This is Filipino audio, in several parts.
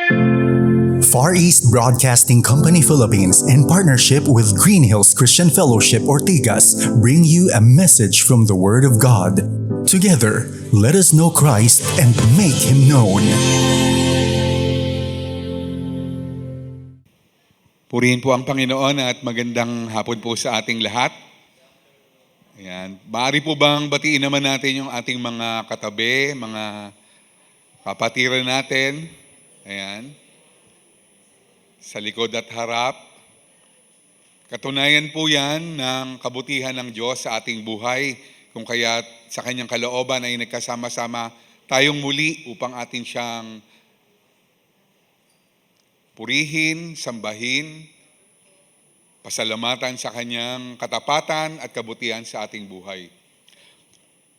Far East Broadcasting Company Philippines, in partnership with Green Hills Christian Fellowship Ortigas, bring you a message from the Word of God. Together, let us know Christ and make Him known. Purihin po ang Panginoon at magandang hapon po sa ating lahat. Ayan. Maaari po bang batiin naman natin yung ating mga katabi, mga kapatiran natin. Ayan. Sa likod at harap. Katunayan po yan ng kabutihan ng Diyos sa ating buhay. Kung kaya sa kanyang kalooban ay nagkasama-sama tayong muli upang atin siyang purihin, sambahin, pasalamatan sa kanyang katapatan at kabutihan sa ating buhay.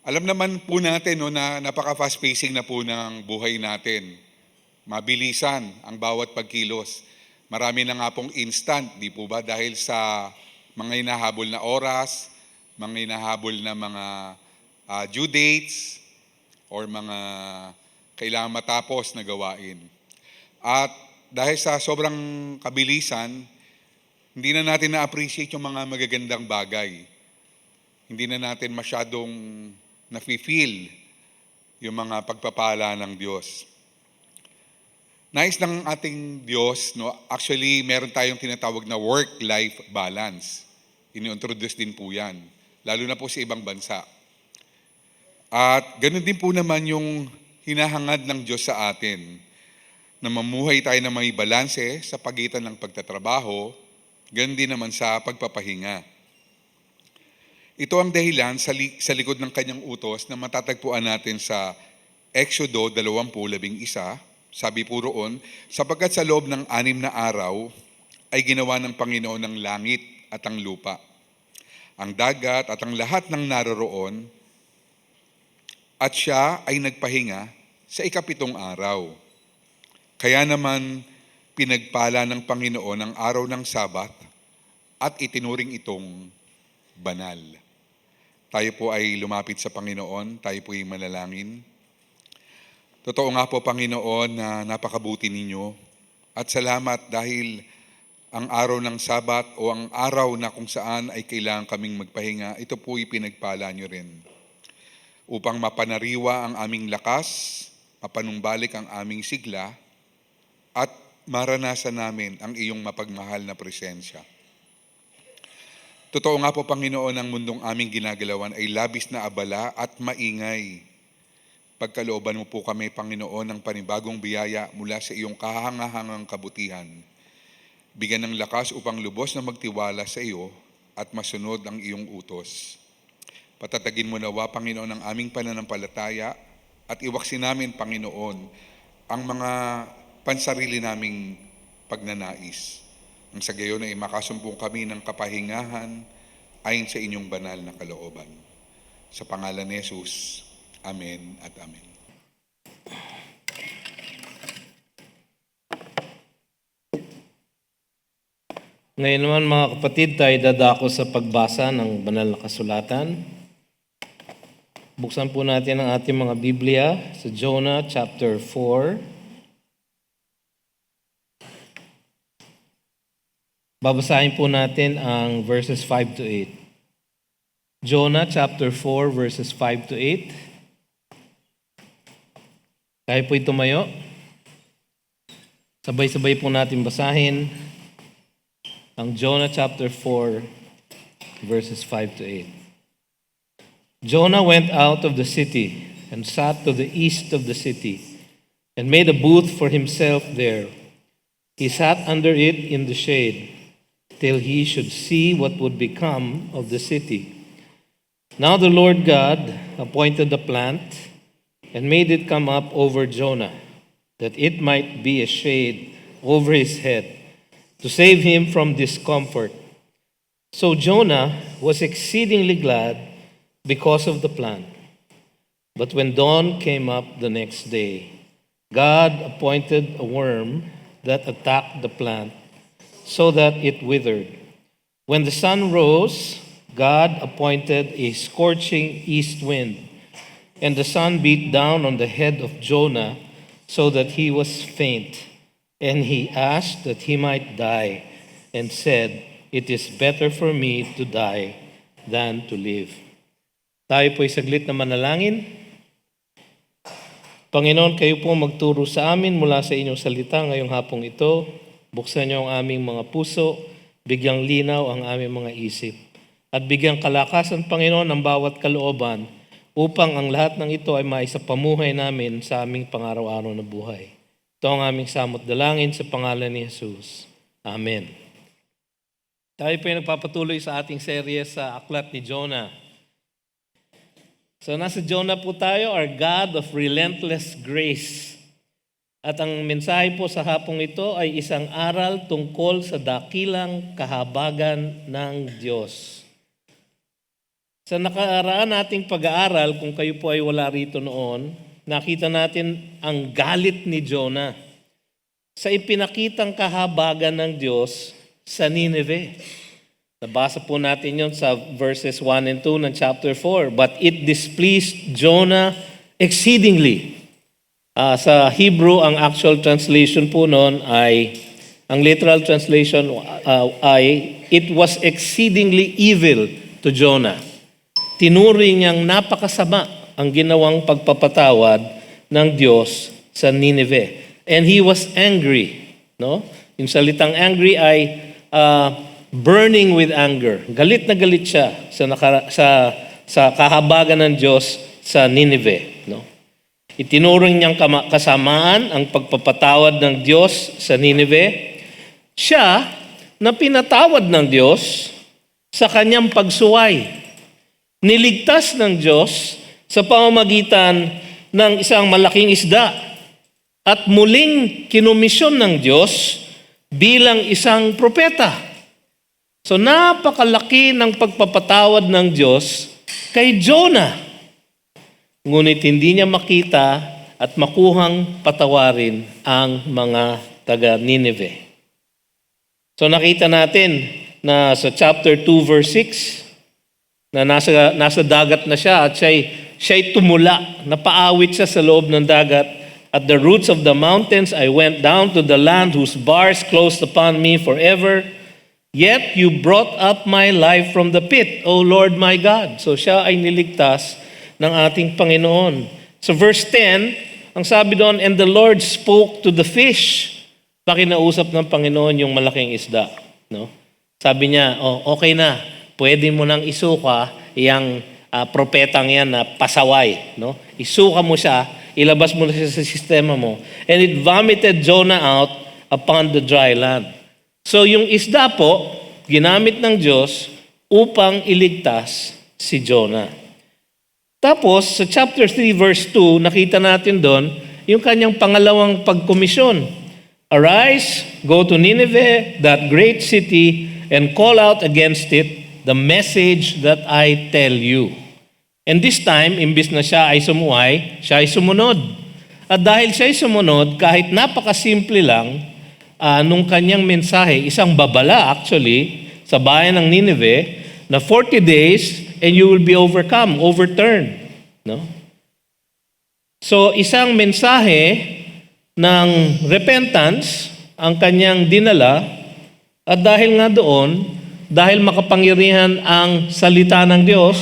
Alam naman po natin na napaka-fast pacing na po ng buhay natin. Mabilisan ang bawat pagkilos. Marami na nga pong instant, di po ba? Dahil sa mga hinahabol na oras, mga hinahabol na mga due dates, or mga kailangan matapos na gawain. At dahil sa sobrang kabilisan, hindi na natin na-appreciate yung mga magagandang bagay. Hindi na natin masyadong nafe-feel yung mga pagpapala ng Diyos. Nais ng ating Diyos, actually meron tayong tinatawag na work-life balance. Ini-introduce din po yan, lalo na po sa ibang bansa. At ganun din po naman yung hinahangad ng Diyos sa atin, na mamuhay tayo na may balanse sa pagitan ng pagtatrabaho, ganun din naman sa pagpapahinga. Ito ang dahilan sa likod ng kanyang utos na matatagpuan natin sa Exodo 20:11. Sabi po roon, sapagkat sa loob ng 6 na araw ay ginawa ng Panginoon ng langit at ang lupa, ang dagat at ang lahat ng naroroon, at siya ay nagpahinga sa 7 araw. Kaya naman pinagpala ng Panginoon ang araw ng Sabat at itinuring itong banal. Tayo po ay lumapit sa Panginoon, tayo po ay manalangin. Totoo nga po, Panginoon, na napakabuti ninyo at salamat dahil ang araw ng Sabat o ang araw na kung saan ay kailangan kaming magpahinga, ito po ipinagpala nyo rin upang mapanariwa ang aming lakas, mapanumbalik ang aming sigla at maranasan namin ang iyong mapagmahal na presensya. Totoo nga po, Panginoon, ang mundong aming ginagalawan ay labis na abala at maingay. Pagkalooban mo po kami, Panginoon, ng panibagong biyaya mula sa iyong kahangahangang kabutihan. Bigyan ng lakas upang lubos na magtiwala sa iyo at masunod ang iyong utos. Patatagin mo nawa, Panginoon, ang aming pananampalataya at iwaksin namin, Panginoon, ang mga pansarili naming pagnanais. Ang sa gayon ay makasumpong kami ng kapahingahan ayon sa inyong banal na kalooban. Sa pangalan ni Jesus, Amen at Amen. Ngayon naman mga kapatid, tayo dadako sa pagbasa ng banal na kasulatan. Buksan po natin ang ating mga Biblia sa Jonah chapter 4. Babasahin po natin ang verses 5 to 8. Jonah chapter 4 verses 5 to 8. Kaya po'y tumayo. Sabay-sabay po natin basahin ang Jonah chapter 4 verses 5 to 8. Jonah went out of the city and sat to the east of the city and made a booth for himself there. He sat under it in the shade till he should see what would become of the city. Now the Lord God appointed the plant and made it come up over Jonah, that it might be a shade over his head, to save him from discomfort. So Jonah was exceedingly glad because of the plant. But when dawn came up the next day, God appointed a worm that attacked the plant so that it withered. When the sun rose, God appointed a scorching east wind, and the sun beat down on the head of Jonah so that he was faint. And he asked that he might die, and said, "It is better for me to die than to live." Tayo po'y saglit na manalangin. Panginoon, kayo po magturo sa amin mula sa inyong salita ngayong hapong ito. Buksan niyo ang aming mga puso, bigyang linaw ang aming mga isip. At bigyang kalakasan, Panginoon, ang bawat kalooban upang ang lahat ng ito ay maisapamuhay namin sa aming pangaraw-araw na buhay. Ito ang aming samot dalangin sa pangalan ni Jesus. Amen. Tayo po ay nagpapatuloy sa ating serye sa Aklat ni Jonah. So nasa Jonah po tayo, our God of relentless grace. At ang mensahe po sa hapong ito ay isang aral tungkol sa dakilang kahabagan ng Diyos. Sa nakaraan nating pag-aaral, kung kayo po ay wala rito noon, nakita natin ang galit ni Jonah sa ipinakitang kahabagan ng Diyos sa Nineveh. Nabasa po natin yun sa verses 1 and 2 ng chapter 4. But it displeased Jonah exceedingly. Sa Hebrew, ang actual translation po noon ay, ang literal translation ay, it was exceedingly evil to Jonah. Tinuring niyang napakasama ang ginawang pagpapatawad ng Diyos sa Nineveh. And he was angry. No? Yung salitang angry ay burning with anger. Galit na galit siya sa kahabagan ng Diyos sa Nineveh. No? Itinuring niyang kasamaan ang pagpapatawad ng Diyos sa Nineveh. Siya na pinatawad ng Diyos sa kanyang pagsuway. Niligtas ng Diyos sa pamamagitan ng isang malaking isda at muling kinomisyon ng Diyos bilang isang propeta. So napakalaki ng pagpapatawad ng Diyos kay Jonah. Ngunit hindi niya makita at makuhang patawarin ang mga taga-Nineveh. So nakita natin na sa chapter 2 verse 6 na nasa dagat na siya at siya'y tumula, napaawit siya sa loob ng dagat. At the roots of the mountains I went down to the land whose bars closed upon me forever. Yet you brought up my life from the pit, O Lord my God. So siya ay niligtas ng ating Panginoon. So verse 10, ang sabi doon, and the Lord spoke to the fish. Pakinausap ng Panginoon yung malaking isda. No? Sabi niya, okay na, pwede mo nang isuka yung propetang yan na pasaway. No? Isuka mo siya, ilabas mo na siya sa sistema mo. And it vomited Jonah out upon the dry land. So yung isda po, ginamit ng Diyos upang iligtas si Jonah. Tapos sa chapter 3 verse 2, nakita natin doon yung kanyang pangalawang pagkomisyon. Arise, go to Nineveh, that great city, and call out against it the message that I tell you. And this time, imbis na siya ay sumuway, siya ay sumunod. At dahil siya ay sumunod, kahit napakasimple lang, nung kanyang mensahe, isang babala actually, sa bayan ng Nineveh, na 40 days and you will be overturned. No? So, isang mensahe ng repentance ang kanyang dinala at dahil nga doon, dahil makapangyarihan ang salita ng Diyos,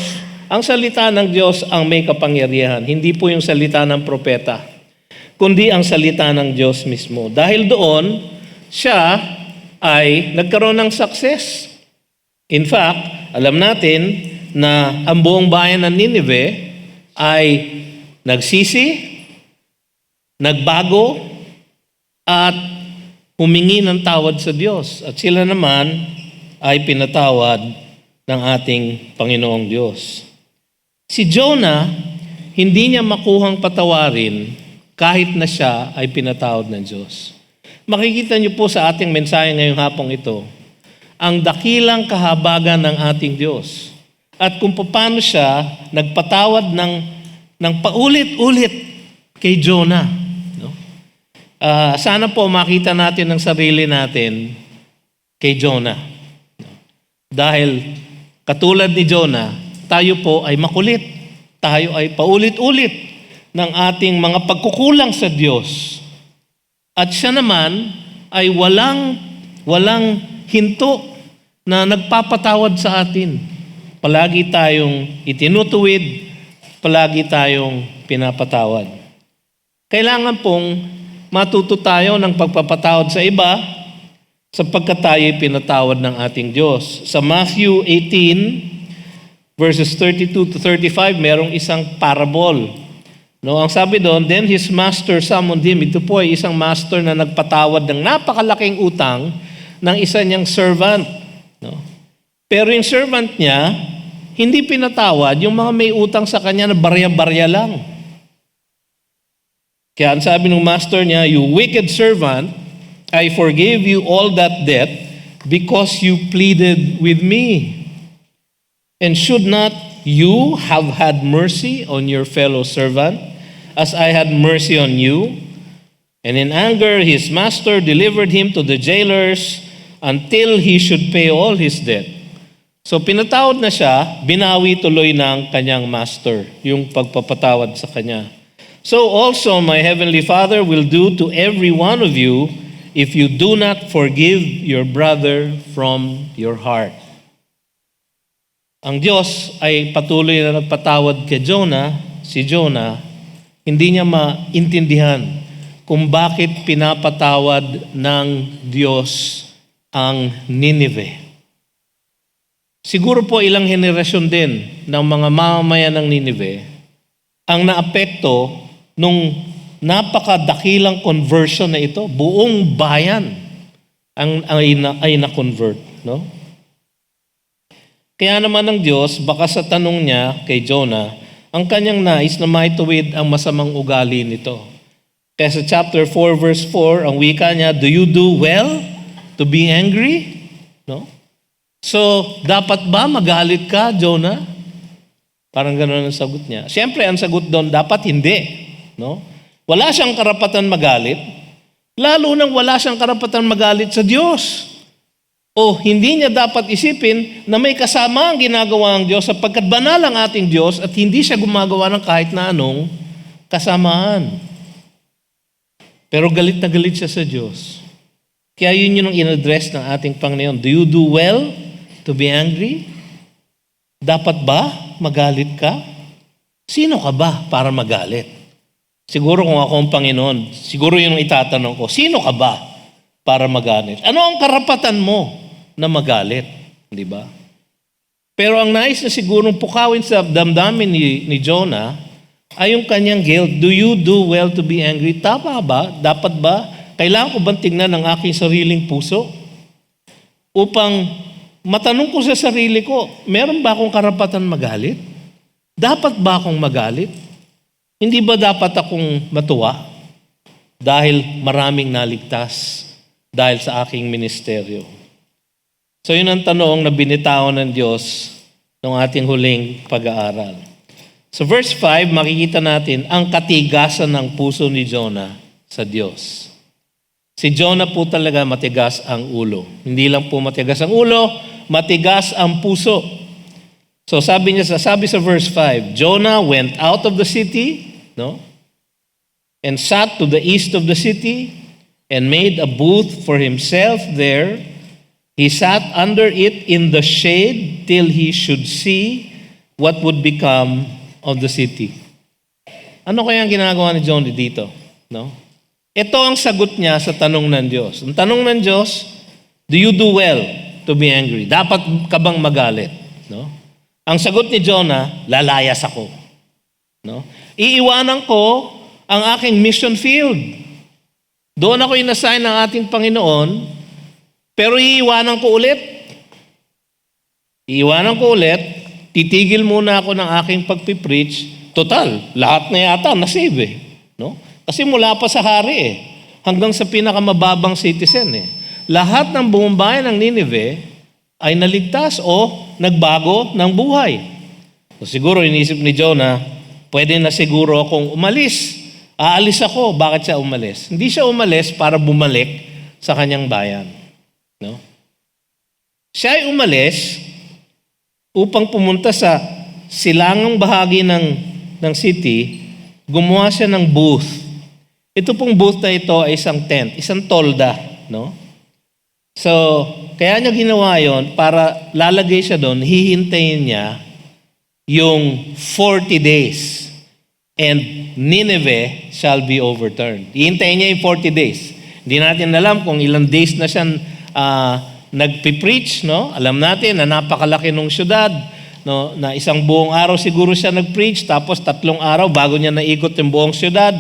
ang salita ng Diyos ang may kapangyarihan, hindi po yung salita ng propeta, kundi ang salita ng Diyos mismo. Dahil doon, siya ay nagkaroon ng success. In fact, alam natin na ang buong bayan ng Nineveh ay nagsisi, nagbago, at humingi ng tawad sa Diyos. At sila naman ay pinatawad ng ating Panginoong Diyos. Si Jonah, hindi niya makuhang patawarin kahit na siya ay pinatawad ng Diyos. Makikita niyo po sa ating mensahe ngayong hapong ito, ang dakilang kahabagan ng ating Diyos. At kung paano siya nagpatawad ng paulit-ulit kay Jonah. No? Sana po makita natin ang sarili natin kay Jonah. Dahil katulad ni Jonah, tayo po ay makulit. Tayo ay paulit-ulit ng ating mga pagkukulang sa Diyos. At siya naman ay walang hinto na nagpapatawad sa atin. Palagi tayong itinutuwid, palagi tayong pinapatawad. Kailangan pong matuto tayo ng pagpapatawad sa iba sapagkat tayo'y pinatawad ng ating Diyos. Sa Matthew 18, verses 32 to 35, merong isang parable. No, ang sabi doon, then his master summoned him. Ito po ay isang master na nagpatawad ng napakalaking utang ng isa niyang servant. No? Pero yung servant niya, hindi pinatawad yung mga may utang sa kanya na barya-barya lang. Kaya ang sabi ng master niya, you wicked servant, I forgave you all that debt because you pleaded with me. And should not you have had mercy on your fellow servant as I had mercy on you? And in anger, his master delivered him to the jailers until he should pay all his debt. So pinatawad na siya, binawi tuloy ng kanyang master, yung pagpapatawad sa kanya. So also my heavenly Father will do to every one of you if you do not forgive your brother from your heart. Ang Diyos ay patuloy na nagpatawad kay Jonah, si Jonah, hindi niya maintindihan kung bakit pinapatawad ng Diyos ang Nineveh. Siguro po ilang henerasyon din ng mga mamamayan ng Nineveh ang naapekto nung napakadakilang conversion na ito. Buong bayan ay na-convert. No? Kaya naman ng Diyos, baka sa tanong niya kay Jonah, ang kanyang nais na maituwid ang masamang ugali nito. Kaya sa chapter 4 verse 4, ang wika niya, do you do well to be angry? No? So, dapat ba magalit ka, Jonah? Parang gano'n ang sagot niya. Siyempre, ang sagot doon, dapat hindi. No? Wala siyang karapatan magalit, lalo nang wala siyang karapatan magalit sa Diyos. O hindi niya dapat isipin na may kasama ang ginagawa ng Diyos sapagkat banal ang ating Diyos at hindi siya gumagawa ng kahit na anong kasamaan. Pero galit na galit siya sa Diyos. Kaya yun yung in-address ng ating Panginoon. Do you do well to be angry? Dapat ba magalit ka? Sino ka ba para magalit? Siguro kung ako ang Panginoon, siguro yung itatanong ko, sino ka ba para magalit? Ano ang karapatan mo na magalit? Di ba? Pero ang nais na sigurong pukawin sa damdamin ni Jonah ay yung kanyang guilt. Do you do well to be angry? Tama ba? Dapat ba? Kailangan ko bang tingnan ang aking sariling puso? Upang matanong ko sa sarili ko, meron ba akong karapatan magalit? Dapat ba akong magalit? Hindi ba dapat akong matuwa dahil maraming naligtas dahil sa aking ministeryo? So yun ang tanong na binitawan ng Diyos ng ating huling pag-aaral. So verse 5, makikita natin ang katigasan ng puso ni Jonah sa Diyos. Si Jonah po talaga matigas ang ulo. Hindi lang po matigas ang ulo, matigas ang puso. So sabi sa verse 5, Jonah went out of the city, no? And sat to the east of the city and made a booth for himself there. He sat under it in the shade till he should see what would become of the city. Ano kaya ang ginagawa ni Jonah dito? No? Ito ang sagot niya sa tanong ng Diyos. Ang tanong ng Diyos, do you do well to be angry? Dapat ka bang magalit? No? Ang sagot ni Jonah, lalayas ako. No? Iiwanan ko ang aking mission field. Doon ako inassign ng ating Panginoon, pero iiwanan ko ulit. Titigil muna ako ng aking pagpipreach. Total, lahat na yata nasave eh. No? Kasi mula pa sa hari eh, hanggang sa pinakamababang citizen eh. Lahat ng buong bayan ng Nineveh ay naligtas o nagbago ng buhay. So siguro inisip ni Jonah, pwede na siguro akong umalis. Aalis ako. Bakit siya umalis? Hindi siya umalis para bumalik sa kanyang bayan. No? Siya ay umalis upang pumunta sa silangang bahagi ng city, gumawa siya ng booth. Ito pong booth na ito ay isang tent, isang tolda. no? So, kaya niya ginawa yon para lalagay siya doon, hihintayin niya yung 40 days and Nineveh shall be overturned. Hihintayin niya yung 40 days. Hindi natin alam kung ilang days na siya nagpipreach, no? Alam natin na napakalaki ng syudad, no? Na isang buong araw siguro siya nagpreach, tapos 3 araw bago niya naikot yung buong syudad.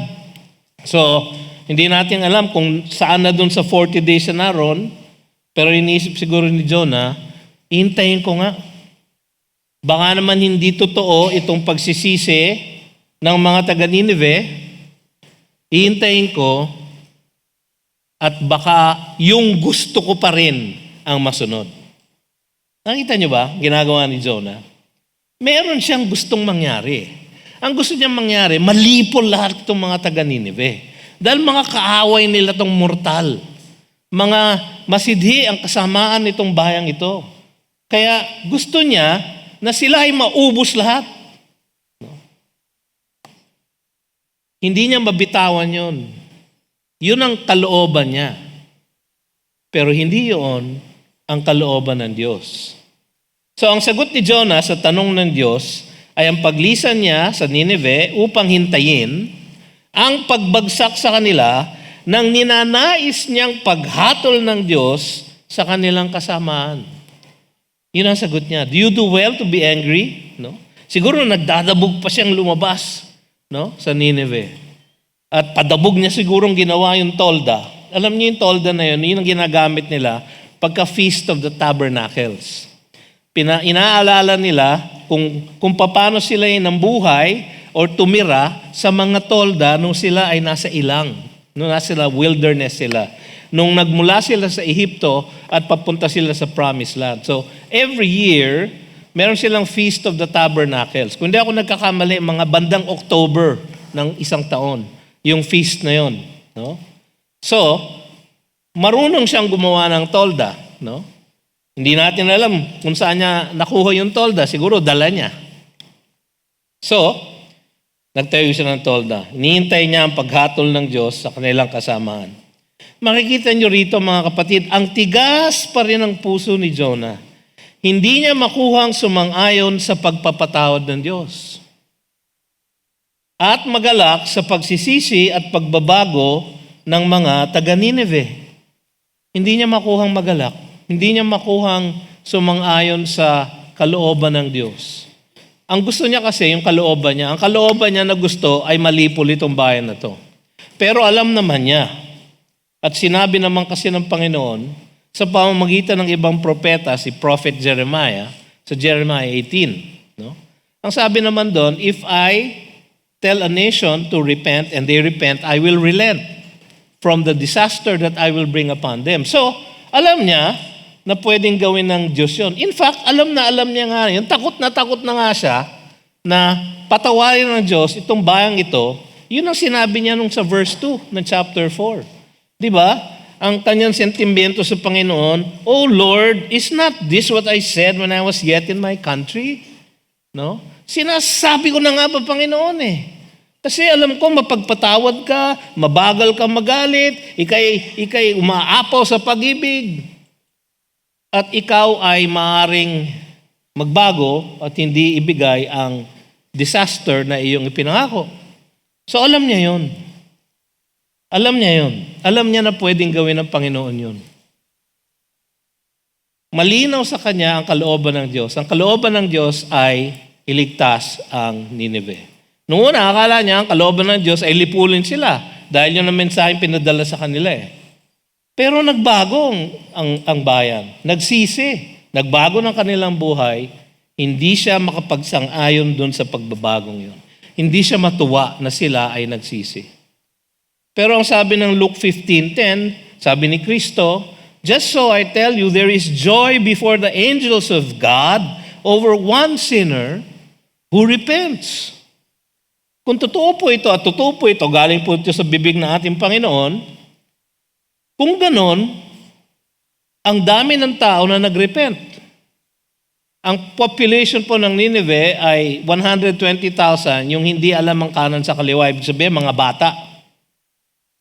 So, hindi natin alam kung saan na doon sa 40 days siya naroon. Pero iniisip siguro ni Jonah, hintayin ko nga. Baka naman hindi totoo itong pagsisisi ng mga taga Nineveh. Hihintayin ko at baka yung gusto ko pa rin ang masunod. Nakita niyo ba ginagawa ni Jonah? Meron siyang gustong mangyari. Ang gusto niyang mangyari, malipol lahat itong mga taga Nineveh. Dahil mga kaaway nila itong mortal. Mga masidhi ang kasamaan nitong bayang ito. Kaya gusto niya na sila ay maubos lahat. No? Hindi niya mabitawan yon. Yun ang kalooban niya. Pero hindi yun ang kalooban ng Diyos. So ang sagot ni Jonah sa tanong ng Diyos ay ang paglisan niya sa Nineveh upang hintayin ang pagbagsak sa kanila nang ninanais niyang paghatol ng Diyos sa kanilang kasamaan. Yun ang sagot niya. Do you do well to be angry? No? Siguro nagdadabog pa siyang lumabas, no? Sa Nineveh. At padabog niya sigurong ginawa yung tolda. Alam niyo yung tolda na yun ang ginagamit nila pagka Feast of the Tabernacles. Inaalala nila kung paano sila ay nambuhay or tumira sa mga tolda nung sila ay nasa ilang. Nung nasa wilderness sila. Nung nagmula sila sa Ehipto at papunta sila sa Promised Land. So, every year, meron silang Feast of the Tabernacles. Kung hindi ako nagkakamali, mga bandang October ng isang taon, yung feast na yon, no? So, marunong siyang gumawa ng tolda, no? Hindi natin alam kung saan niya nakuha yung tolda. Siguro dala niya. So, nagtayo siya ng tolda. Hinihintay niya ang paghatol ng Diyos sa kanilang kasamaan. Makikita niyo rito mga kapatid, ang tigas pa rin ang puso ni Jonah. Hindi niya makuhang sumang-ayon sa pagpapatawad ng Diyos. At magalak sa pagsisisi at pagbabago ng mga taga Nineveh. Hindi niya makuhang magalak. Hindi niya makuhang sumang-ayon sa kalooban ng Diyos. Ang gusto niya kasi, yung kalooban niya, ang kalooban niya na gusto ay malipol itong bayan na to. Pero alam naman niya, at sinabi naman kasi ng Panginoon, sa pamamagitan ng ibang propeta, si Prophet Jeremiah, sa Jeremiah 18. No? Ang sabi naman doon, if I tell a nation to repent and they repent, I will relent from the disaster that I will bring upon them. So, alam niya na pwedeng gawin ng Diyos yun. In fact, alam niya nga yun. Takot na nga siya na patawarin ng Diyos itong bayang ito. Yun ang sinabi niya nung sa verse 2 ng chapter 4. Di ba? Ang kanyang sentimiento sa Panginoon, "Oh Lord, is not this what I said when I was yet in my country?" No? Sinasabi ko na nga pa, Panginoon eh. Kasi alam ko mapagpatawad ka, mabagal ka magalit, ikay umaapaw sa pag-ibig. At ikaw ay maaaring magbago at hindi ibigay ang disaster na iyong ipinangako. So alam niya yun. Alam niya yun. Alam niya na pwedeng gawin ng Panginoon yun. Malinaw sa kanya ang kalooban ng Diyos. Ang kalooban ng Diyos ay iligtas ang Nineveh. Noong una, akala niya ang kalooban ng Diyos ay lipulin sila dahil yun ang mensaheng pinadala sa kanila eh. Pero nagbago ang bayan. Nagsisi. Nagbago ng kanilang buhay. Hindi siya makapagsang-ayon doon sa pagbabagong yun. Hindi siya matuwa na sila ay nagsisi. Pero ang sabi ng Luke 15:10, sabi ni Kristo, "Just so I tell you, there is joy before the angels of God over one sinner who repents." Kung totoo po ito at totoo po ito, galing po ito sa bibig ng ating Panginoon, kung ganon, ang dami ng tao na nagrepent. Ang population po ng Nineveh ay 120,000, yung hindi alam ang kanan sa kaliwa, ibig sabihin mga bata.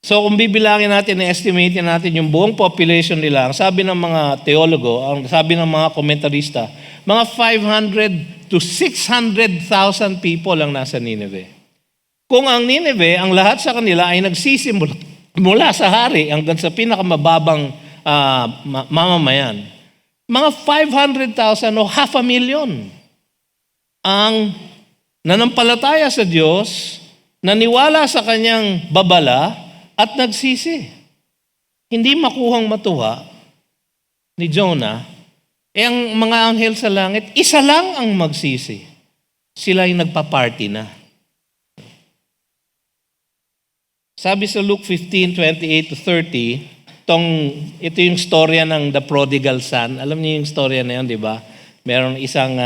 So kung bibilangin natin, na-estimate natin yung buong population nila, ang sabi ng mga teologo, ang sabi ng mga komentarista, mga 500 to 600,000 people ang nasa Nineveh. Kung ang Nineveh, ang lahat sa kanila ay nagsisimula mula sa hari hanggang sa pinakamababang mamamayan, mga 500,000 o 500,000 ang nanampalataya sa Diyos, naniwala sa kanyang babala, at nagsisi. Hindi makuhang matuwa ni Jonah, ang mga anghel sa langit, isa lang ang magsisi. Sila ay nagpa-party na. Sabi sa Luke 15:28-30, ito yung storya ng the prodigal son. Alam niyo yung storya na yun, di ba? Meron isang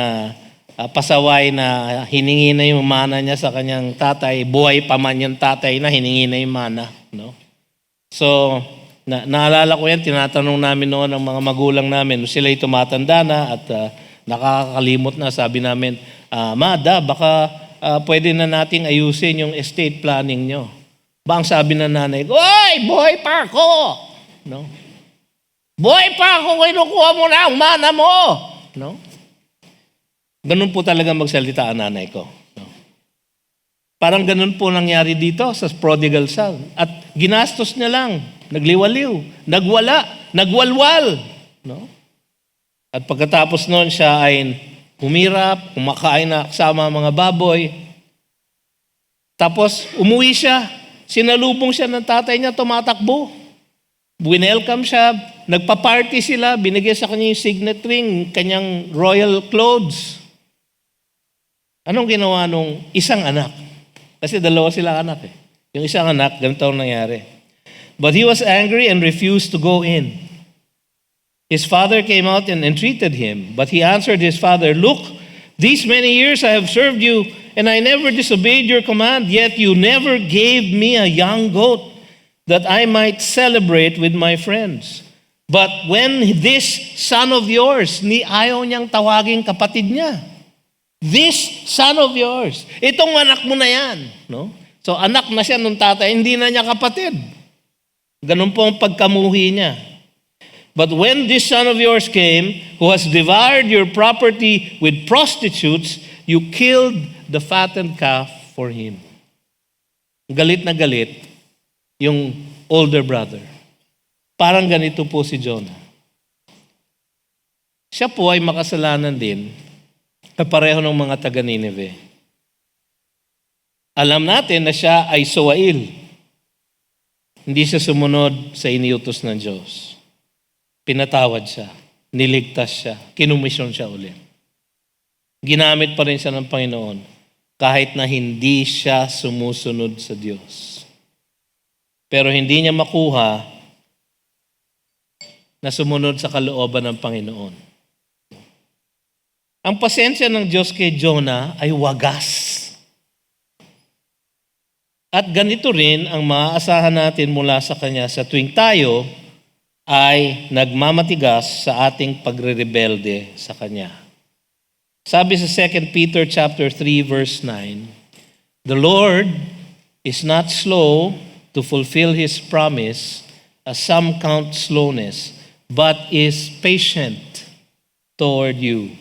pasaway na hiningi na yung mana niya sa kanyang tatay. Buhay pa man yung tatay na hiningi na yung mana. No? So, naalala ko yan, tinatanong namin noon ang mga magulang namin. Sila'y tumatanda na at nakakalimot na. Sabi namin, Mada, baka pwede na nating ayusin yung estate planning nyo. Ba ang sabi ng nanay ko, "Oy, buhay pa ako!" No? "Buhay pa ako, kinukuha mo na ang mana mo!" No? Ganun po talaga magsalita ang nanay ko. No? Parang ganun po nangyari dito sa prodigal son. At ginastos niya lang, nagliwaliw, nagwala, nagwalwal. No? At pagkatapos noon siya ay humirap, kumakain na kasama mga baboy. Tapos umuwi siya, sinalubong siya ng tatay niya, tumatakbo. Winelcome siya, nagpa-party sila, binigay sa kanya yung signet ring, kanyang royal clothes. Anong ginawa nung isang anak? Kasi dalawa sila anak eh. Yung isang anak, ganito ang nangyari. But he was angry and refused to go in. His father came out and entreated him. But he answered his father, "Look, these many years I have served you, and I never disobeyed your command, yet you never gave me a young goat that I might celebrate with my friends. But when this son of yours," ayaw niyang tawaging kapatid niya. "This son of yours," itong anak mo na yan. No? So anak na siya nung tatay, hindi na niya kapatid. Ganun po ang pagkamuhi niya. "But when this son of yours came, who has devoured your property with prostitutes, you killed the fattened calf for him." Galit na galit yung older brother. Parang ganito po si Jonah. Siya po ay makasalanan din, kapareho ng mga taga Nineveh. Alam natin na siya ay suwail. Hindi siya sumunod sa iniutos ng Diyos. Pinatawad siya, niligtas siya, kinumisyon siya ulit. Ginamit pa rin siya ng Panginoon kahit na hindi siya sumusunod sa Diyos. Pero hindi niya makuha na sumunod sa kalooban ng Panginoon. Ang pasensya ng Diyos kay Jonah ay wagas. At ganito rin ang maaasahan natin mula sa Kanya sa tuwing tayo ay nagmamatigas sa ating pagre-rebelde sa Kanya. Sabi sa 2 Peter chapter 3 verse 9, "The Lord is not slow to fulfill His promise, as some count slowness, but is patient toward you,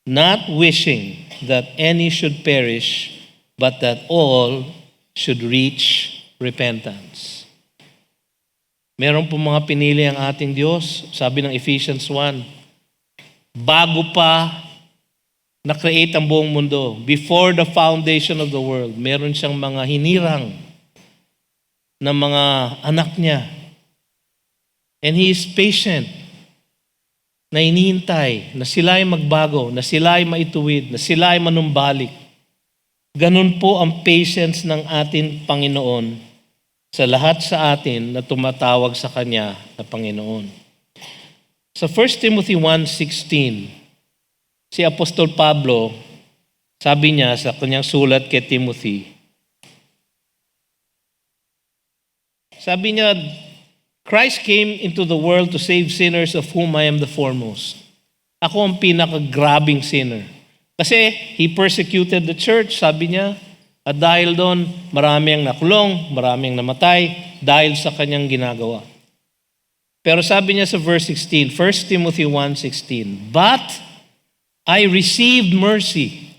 not wishing that any should perish, but that all should reach repentance." Meron po mga pinili ang ating Diyos. Sabi ng Ephesians 1, bago pa na-create ang buong mundo, before the foundation of the world, meron siyang mga hinirang ng mga anak niya. And He is patient na inihintay na sila ay magbago, na sila ay maituwid, na sila ay manumbalik. Ganun po ang patience ng ating Panginoon sa lahat sa atin na tumatawag sa Kanya na Panginoon. Sa 1 Timothy 1:16, si Apostol Pablo, sabi niya sa kanyang sulat kay Timothy, sabi niya, "Christ came into the world to save sinners, of whom I am the foremost." Ako ang pinakagrabing sinner. Kasi He persecuted the church, sabi niya, at dahil doon, marami ang nakulong, marami ang namatay, dahil sa kanyang ginagawa. Pero sabi niya sa verse 16, 1 Timothy 1:16, "But I received mercy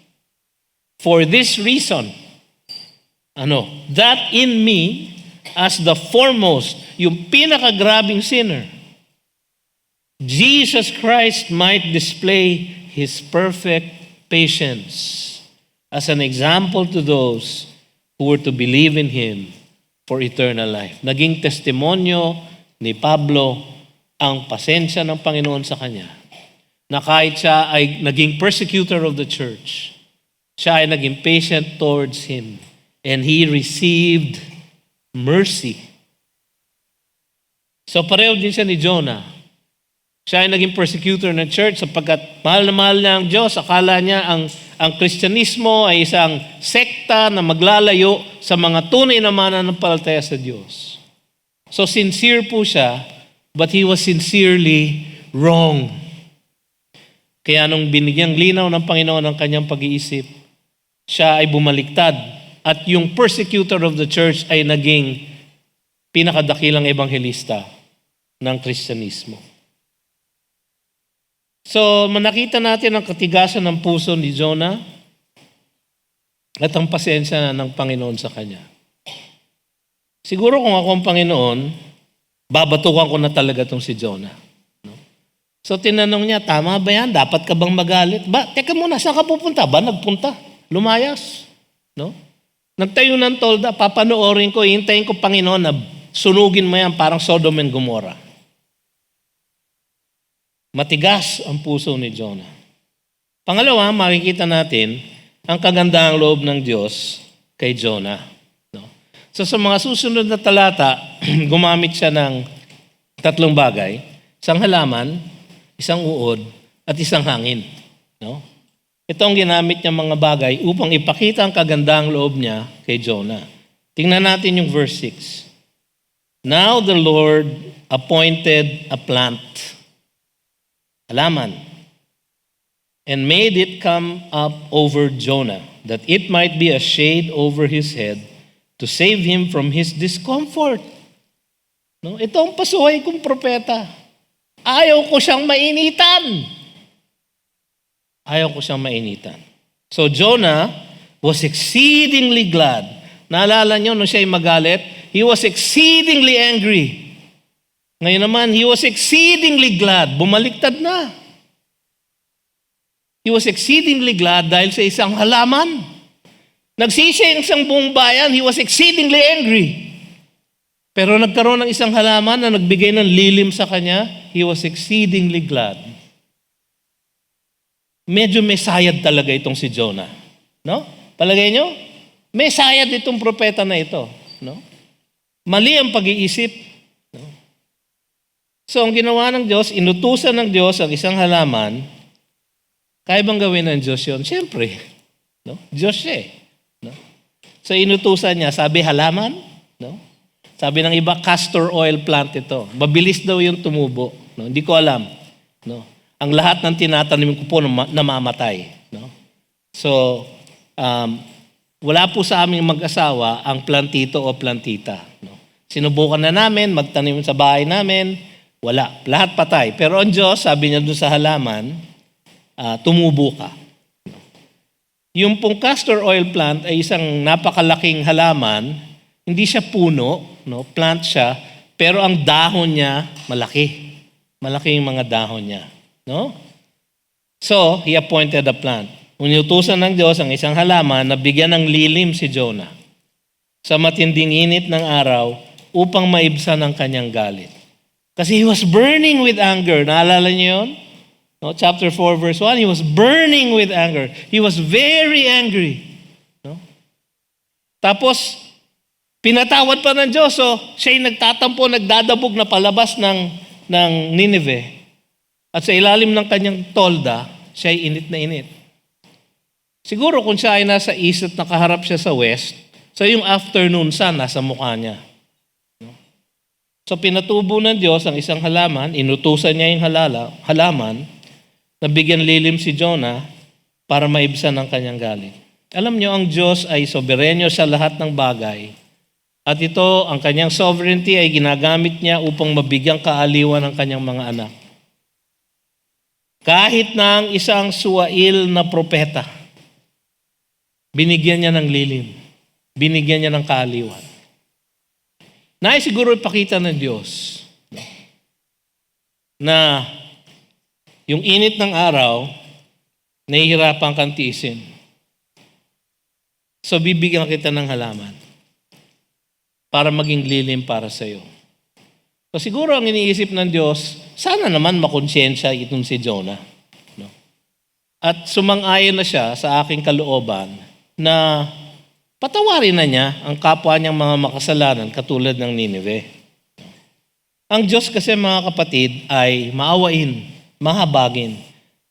for this reason." That in me, as the foremost, yung pinakagrabing sinner, Jesus Christ might display His perfect patience as an example to those who were to believe in Him for eternal life. Naging testimonyo ni Pablo ang pasensya ng Panginoon sa kanya, na kahit siya ay naging persecutor of the church, siya ay naging patient towards him, and he received mercy. So pareho din siya ni Jonah. Siya ay naging persecutor ng church sapagkat mahal na mahal niya ang Diyos. Akala niya ang Kristyanismo ay isang sekta na maglalayo sa mga tunay na mananampalataya sa Diyos. So sincere po siya, but he was sincerely wrong. Kaya nung binigyang linaw ng Panginoon ang kanyang pag-iisip, siya ay bumaliktad. At yung persecutor of the church ay naging pinakadakilang ebanghelista ng Kristyanismo. So, nakita natin ang katigasan ng puso ni Jonah at ang pasensya ng Panginoon sa kanya. Siguro kung ako ang Panginoon, babatukan ko na talaga itong si Jonah. No? So tinanong niya, tama ba yan? Dapat ka bang magalit? Teka muna, saan ka pupunta? Nagpunta? Lumayas? No? Nagtayo ng tolda, papanoorin ko, hintayin ko Panginoon na sunugin mo yan parang Sodom and Gomorrah. Matigas ang puso ni Jonah. Pangalawa, makikita natin ang kagandahang loob ng Diyos kay Jonah. So sa mga susunod na talata, gumamit siya ng 3 bagay, isang halaman, isang uod, at isang hangin. No? Ito ang ginamit niya mga bagay upang ipakita ang kagandahang loob niya kay Jonah. Tingnan natin yung verse 6. "Now the Lord appointed a plant, halaman, and made it come up over Jonah, that it might be a shade over his head, to save him from his discomfort." No? Ito ang pasuhay kong propeta. Ayaw ko siyang mainitan. Ayaw ko siyang mainitan. So Jonah was exceedingly glad. Naalala niyo nung siya ay magalit, he was exceedingly angry. Ngayon naman, he was exceedingly glad. Bumaliktad na. He was exceedingly glad dahil sa isang halaman. Nagsisi ang isang buong bayan, he was exceedingly angry. Pero nagkaroon ng isang halaman na nagbigay ng lilim sa kanya, he was exceedingly glad. Medyo may sayad talaga itong si Jonah. No? Palagay nyo? May sayad itong propeta na ito. No? Mali ang pag-iisip. No? So ang ginawa ng Diyos, inutusan ng Diyos ang isang halaman, kaya bang gawin ng Diyos yun? Siyempre. No? Diyos siya eh. No? So inutusan niya, sabi halaman, no? Sabi ng iba, castor oil plant ito. Mabilis daw yung tumubo. No? Hindi ko alam. No? Ang lahat ng tinatanim ko po namamatay. No? So, wala po sa aming mag-asawa ang plantito o plantita. No? Sinubukan na namin, magtanim sa bahay namin, wala. Lahat patay. Pero ang Diyos, sabi niya doon sa halaman, tumubo ka. Yung pong castor oil plant ay isang napakalaking halaman, hindi siya puno, no? Plant siya, pero ang dahon niya malaki. Malaki yung mga dahon niya. No? So, he appointed a plant. Unutusan ng Diyos ang isang halaman na bigyan ng lilim si Jonah sa matinding init ng araw upang maibsan ang kanyang galit. Kasi he was burning with anger. Naalala niyo yun? No? Chapter 4 verse 1, he was burning with anger. He was very angry. No? Tapos, pinatawad pa ng Diyos. So, siya'y nagtatampo, nagdadabog na palabas ng Nineveh. At sa ilalim ng kanyang tolda, siya'y init na init. Siguro kung siya ay nasa east at nakaharap siya sa west, so yung afternoon sun nasa mukha niya. So pinatubo ng Diyos ang isang halaman, inutusan niya yung halaman, na bigyan lilim si Jonah para maibsan ang kanyang galit. Alam niyo, ang Diyos ay soberenyo sa lahat ng bagay At ito, ang kanyang sovereignty ay ginagamit niya upang mabigyang kaaliwan ang kanyang mga anak. Kahit na ang isang suwail na propeta, binigyan niya ng lilim. Binigyan niya ng kaaliwan. Nais siguro ipakita ng Diyos na yung init ng araw, nahihirapan kang tiisin. So bibigyan kita ng halaman para maging lilim para sa iyo. So siguro ang iniisip ng Diyos, sana naman makonsensya itong si Jonah. No? At sumang-ayon na siya sa aking kalooban na patawarin na niya ang kapwa niyang mga makasalanan katulad ng Nineveh. Ang Diyos kasi mga kapatid ay maawain, mahabagin.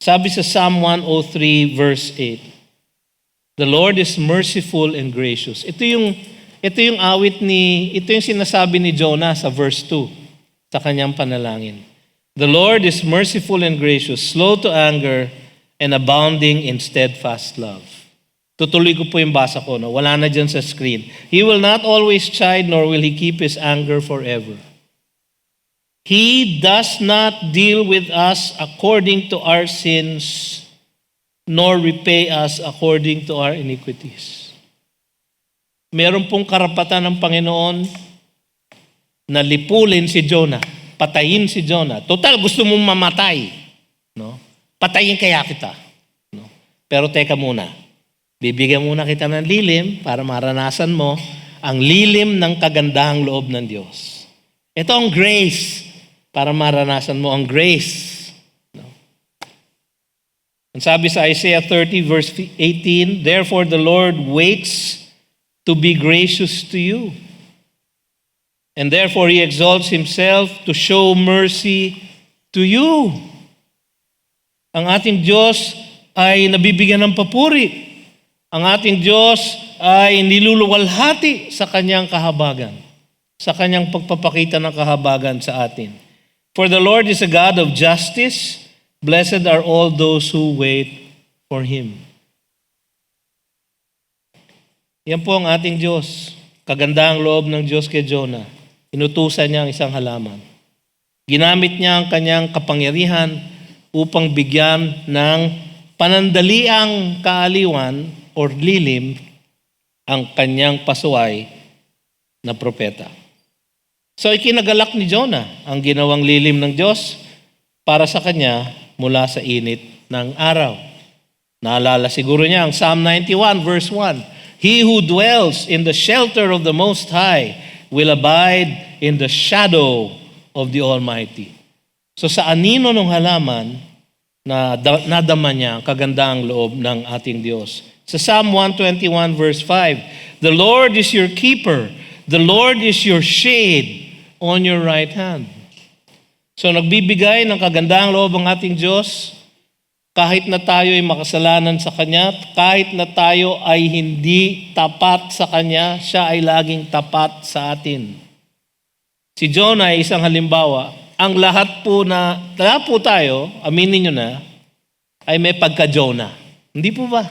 Sabi sa Psalm 103 verse 8, "The Lord is merciful and gracious." Ito yung awit ito yung sinasabi ni Jonah sa verse 2 sa kanyang panalangin. "The Lord is merciful and gracious, slow to anger, and abounding in steadfast love." Tutuloy ko po yung basa ko, no? Wala na dyan sa screen. "He will not always chide, nor will He keep His anger forever. He does not deal with us according to our sins, nor repay us according to our iniquities." Meron pong karapatan ng Panginoon na lipulin si Jonah, patayin si Jonah. Total, gusto mong mamatay. No? Patayin kaya kita. No? Pero teka muna, bibigyan muna kita ng lilim para maranasan mo ang lilim ng kagandahang loob ng Diyos. Ito ang grace para maranasan mo ang grace. No? Ang sabi sa Isaiah 30 verse 18, "Therefore the Lord waits to be gracious to you. And therefore He exalts Himself to show mercy to you." Ang ating Diyos ay nabibigyan ng papuri. Ang ating Diyos ay niluluwalhati sa Kanyang kahabagan, sa Kanyang pagpapakita ng kahabagan sa atin. "For the Lord is a God of justice. Blessed are all those who wait for Him." Yan po ang ating Diyos. Kagandahang loob ng Diyos kay Jonah. Inutusan niya ang isang halaman. Ginamit niya ang kanyang kapangyarihan upang bigyan ng panandaliang kaaliwan or lilim ang kanyang pasuway na propeta. So ikinagalak ni Jonah ang ginawang lilim ng Diyos para sa kanya mula sa init ng araw. Naalala siguro niya ang Psalm 91 verse 1. "He who dwells in the shelter of the Most High will abide in the shadow of the Almighty." So sa anino ng halaman, nadama niya ang kagandahang loob ng ating Diyos. Sa Psalm 121 verse 5, "The Lord is your keeper. The Lord is your shade on your right hand." So nagbibigay ng kagandahang loob ang ating Diyos kahit na tayo ay makasalanan sa Kanya, kahit na tayo ay hindi tapat sa Kanya, Siya ay laging tapat sa atin. Si Jonah ay isang halimbawa. Ang lahat po tayo, aminin nyo na, ay may pagka-Jonah. Hindi po ba?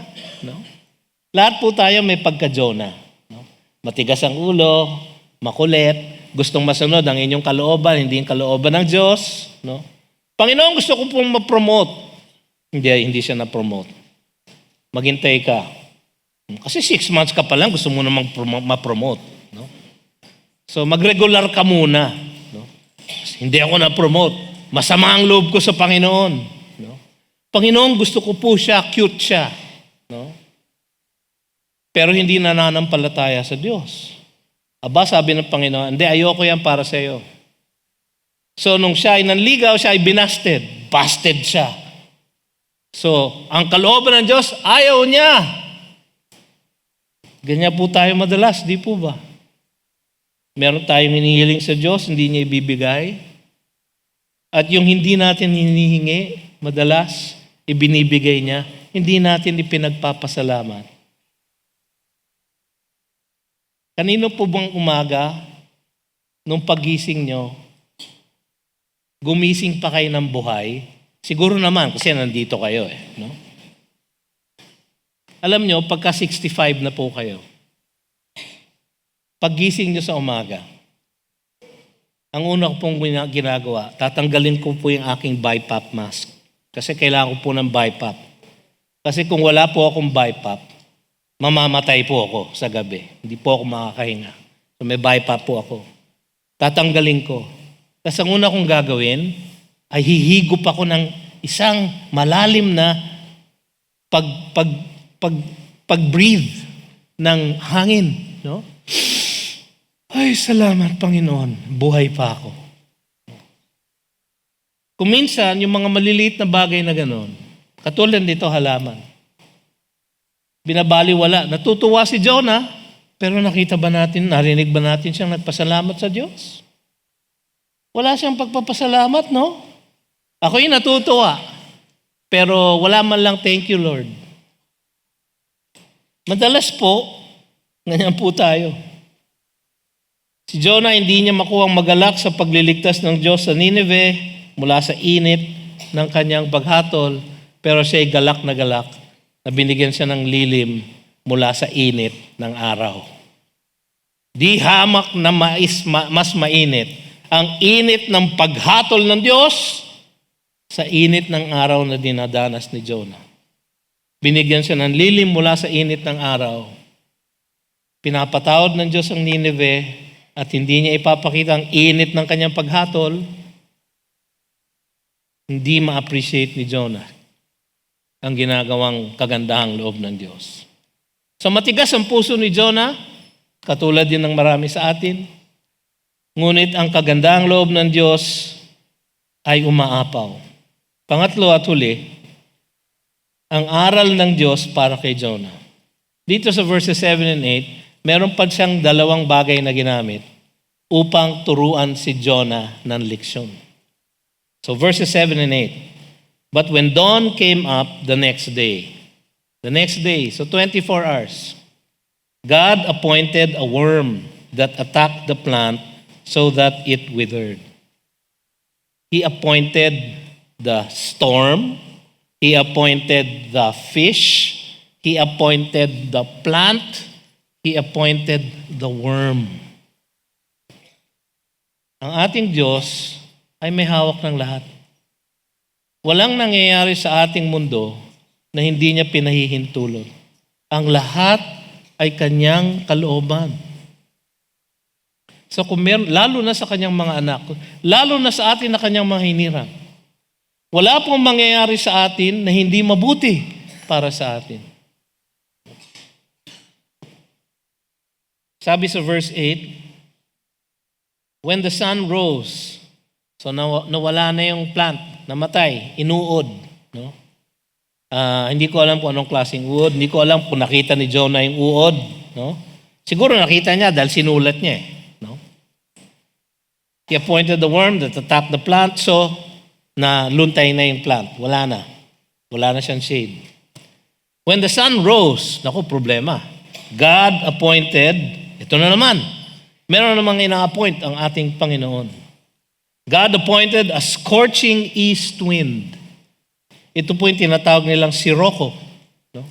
No? Lahat po tayo may pagka-Jonah. No? Matigas ang ulo, makulit, gustong masunod ang inyong kalooban, hindi yung kalooban ng Diyos. No? Panginoon, gusto ko pong ma-promote. Hindi siya na-promote. Maghintay ka. Kasi 6 months ka pa lang, gusto mo na ma-promote. No? So mag-regular ka muna. No? Hindi ako na-promote. Masama ang loob ko sa Panginoon. No? Panginoon, gusto ko po siya, cute siya. No? Pero hindi nananampalataya sa Diyos. Aba, sabi ng Panginoon, hindi, ayoko yan para sa iyo. So nung siya ay nanligaw, siya ay binasted. Busted siya. So, ang kalooban ng Diyos, ayaw niya. Ganyan po tayo madalas, di po ba? Meron tayong hinihiling sa Diyos, hindi niya ibibigay. At yung hindi natin hinihingi, madalas, ibinibigay niya, hindi natin ipinagpapasalamat. Kanino po bang umaga, nung pagising nyo, gumising pa kayo ng buhay? Siguro naman, kasi nandito kayo no? Alam nyo, pagka 65 na po kayo, Paggising nyo sa umaga, ang una ko pong ginagawa, tatanggalin ko po yung aking BiPAP mask. Kasi kailangan ko po ng BiPAP. Kasi kung wala po akong BiPAP, mamamatay po ako sa gabi. Hindi po ako makakahinga. So may BiPAP po ako. Tatanggalin ko. Kasi ang una kong gagawin, ay hihigop ako ng isang malalim na pag-breathe ng hangin. No? Ay, salamat Panginoon, buhay pa ako. Kung minsan, yung mga maliliit na bagay na gano'n, katulad dito halaman, binabaliwala. Natutuwa si Jonah, pero nakita ba natin, narinig ba natin siyang nagpasalamat sa Diyos? Wala siyang pagpapasalamat, no? Ako'y natutuwa, pero wala man lang thank you, Lord. Madalas po, ganyan po tayo. Si Jonah hindi niya makuhang magalak sa pagliligtas ng Diyos sa Nineveh mula sa init ng kanyang paghatol, pero siya'y galak na binigyan siya ng lilim mula sa init ng araw. Di hamak na mas mainit ang init ng paghatol ng Diyos sa init ng araw na dinadanas ni Jonah. Binigyan siya ng lilim mula sa init ng araw. Pinapatawad ng Diyos ang Nineveh at hindi niya ipapakita ang init ng kanyang paghatol. Hindi ma-appreciate ni Jonah ang ginagawang kagandahang loob ng Diyos. So matigas ang puso ni Jonah, katulad din ng marami sa atin. Ngunit ang kagandahang loob ng Diyos ay umaapaw. Pangatlo at huli, ang aral ng Diyos para kay Jonah. Dito sa verses 7 and 8, meron pa siyang dalawang bagay na ginamit upang turuan si Jonah ng leksyon. So verses 7 and 8. But when dawn came up the next day, so 24 hours, God appointed a worm that attacked the plant so that it withered. He appointed the storm, He appointed the fish, He appointed the plant, He appointed the worm. Ang ating Diyos ay may hawak ng lahat. Walang nangyayari sa ating mundo na hindi niya pinahihintulot. Ang lahat ay kanyang kalooban. So lalo na sa kanyang mga anak, lalo na sa atin na kanyang mga hinirang. Wala pong mangyayari sa atin na hindi mabuti para sa atin. Sabi sa verse 8, when the sun rose, so nawala na yung plant, namatay, inuod. No? Hindi ko alam kung anong klaseng uod, hindi ko alam kung nakita ni Jonah yung uod. No? Siguro nakita niya dahil sinulat niya. No? He appointed the worm that attacked the plant, so luntay na yung plant. Wala na siyang shade. When the sun rose, naku, problema. God appointed, ito na naman, meron namang ina-appoint ang ating Panginoon. God appointed a scorching east wind. Ito po yung tinatawag nilang sirocco. No?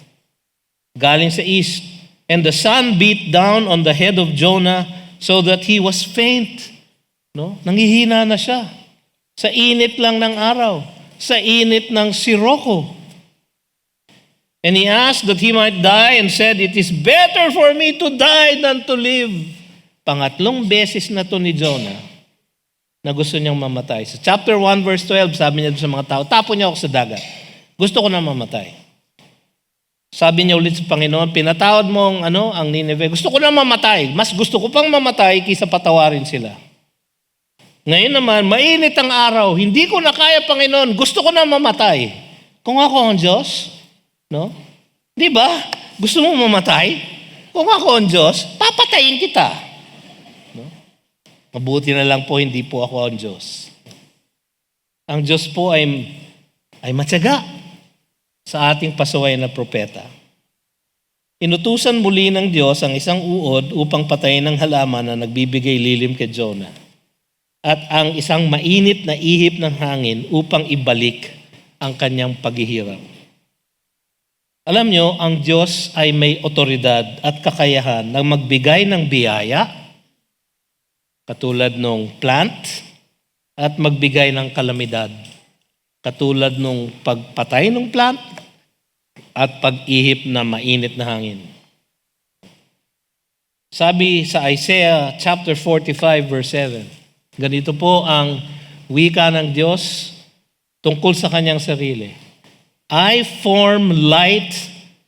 Galing sa east. And the sun beat down on the head of Jonah so that he was faint. No? Nangihina na siya. Sa init lang ng araw. Sa init ng sirocco. And he asked that he might die and said, it is better for me to die than to live. Pangatlong beses na to ni Jonah na gusto niyang mamatay. Sa chapter 1 verse 12, sabi niya sa mga tao, tapon niyo ako sa dagat. Gusto ko na mamatay. Sabi niya ulit sa Panginoon, pinatawad mo ang Nineveh. Gusto ko na mamatay. Mas gusto ko pang mamatay kaysa patawarin sila. Ngayon naman, mainit ang araw. Hindi ko na kaya, Panginoon. Gusto ko na mamatay. Kung ako ang Diyos, no? Di ba? Gusto mo mamatay? Kung ako ang Diyos, papatayin kita. No? Mabuti na lang po, hindi po ako ang Diyos. Ang Diyos po ay matyaga sa ating pasuway na propeta. Inutusan muli ng Diyos ang isang uod upang patayin ang halaman na nagbibigay lilim kay Jonah. At ang isang mainit na ihip ng hangin upang ibalik ang kanyang paghihirap. Alam nyo, ang Diyos ay may otoridad at kakayahan na magbigay ng biyaya, katulad ng plant, at magbigay ng kalamidad, katulad ng pagpatay ng plant at pag-ihip na mainit na hangin. Sabi sa Isaiah chapter 45 verse 7, ganito po ang wika ng Diyos tungkol sa kanyang sarili. I form light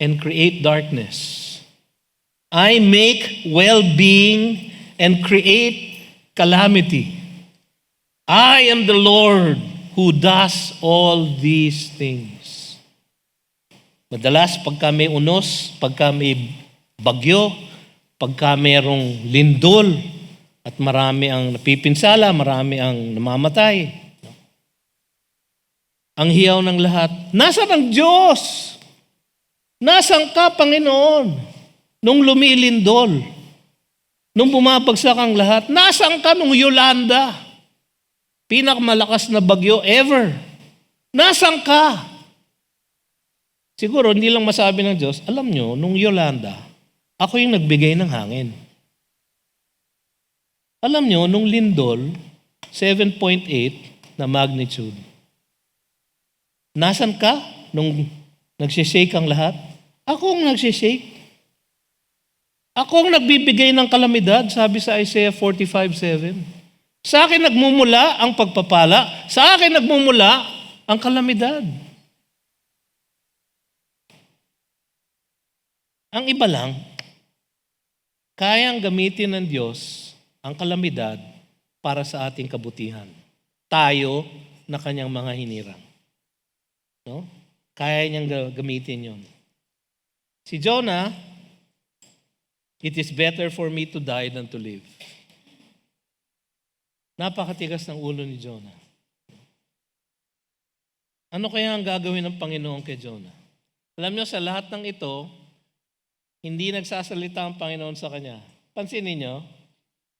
and create darkness. I make well-being and create calamity. I am the Lord who does all these things. Madalas pagka may unos, pagka may bagyo, pagka mayroong lindol, at marami ang napipinsala, marami ang namamatay, ang hiyaw ng lahat, nasaan ang Diyos? Nasaan ka, Panginoon? Nung lumilindol, nung bumabagsak ang lahat, nasaan ka nung Yolanda? Pinakamalakas na bagyo ever. Nasaan ka? Siguro, hindi lang masabi ng Diyos, alam nyo, nung Yolanda, ako yung nagbigay ng hangin. Alam nyo, nung lindol, 7.8 na magnitude. Nasaan ka nung nagsishake ang lahat? Ako ang nagsishake. Ako ang nagbibigay ng kalamidad, sabi sa Isaiah 45:7. Sa akin nagmumula ang pagpapala, sa akin nagmumula ang kalamidad. Ang iba lang, kayang gamitin ng Diyos ang kalamidad para sa ating kabutihan. Tayo na kanyang mga hinirang. No? Kaya niyang gamitin yon. Si Jonah, it is better for me to die than to live. Napakatigas ng ulo ni Jonah. Ano kaya ang gagawin ng Panginoon kay Jonah? Alam niyo, sa lahat ng ito, hindi nagsasalita ang Panginoon sa kanya. Pansinin niyo,